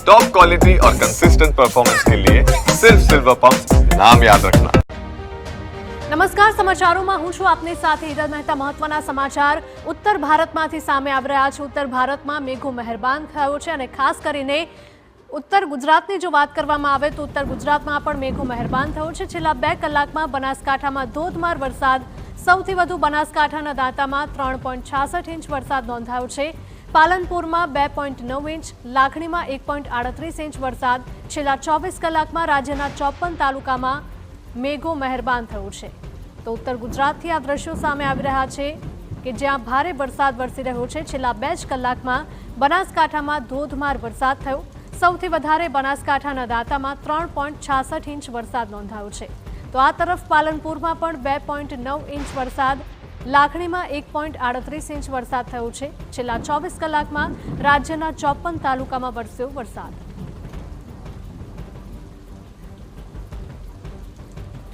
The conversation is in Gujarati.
टॉप क्वालिटी और कंसिस्टेंट परफॉर्मेंस के लिए सिर्फ सिल्वर पंप नाम याद रखना। નમસ્કાર, સમાચારોમાં હું છું આપની સાથે હિરલ મહેતા। મહત્વના સમાચાર ઉત્તર ભારતમાંથી સામે આવી રહ્યા છે। ઉત્તર ભારતમાં મેઘો મહેરબાન થયો છે અને ખાસ કરીને ઉત્તર ગુજરાતની જો વાત કરવામાં આવે તો ઉત્તર ગુજરાતમાં પણ મેઘો મહેરબાન થયો છે। છેલ્લા 2 કલાકમાં બનાસકાંઠામાં ધોધમાર વરસાદ, સૌથી વધુ બનાસકાંઠાના દાંતામાં 3.66 ઇંચ વરસાદ નોંધાયો છે। પાલનપુરમાં 2.9 ઇંચ, લાખણીમાં 1.38 ઇંચ વરસાદ છેલ્લા 24 કલાકમાં રાજ્યના 54 તાલુકામાં મેઘો મહેરબાન થયું છે। તો ઉત્તર ગુજરાતથી આ દ્રશ્યો સામે આવી રહ્યા છે કે જ્યાં ભારે વરસાદ વરસી રહ્યો છે। છેલ્લા 2 જ કલાકમાં બનાસકાંઠામાં ધોધમાર વરસાદ થયો। સૌથી વધારે બનાસકાંઠાના દાંતામાં 3.66 ઇંચ વરસાદ નોંધાયો છે। તો આ તરફ પાલનપુરમાં પણ 2.9 ઇંચ વરસાદ, લાખણીમાં 1.38 ઇંચ વરસાદ થયો છે। છેલ્લા 24 કલાકમાં રાજ્યના 54 તાલુકામાં વરસ્યો વરસાદ।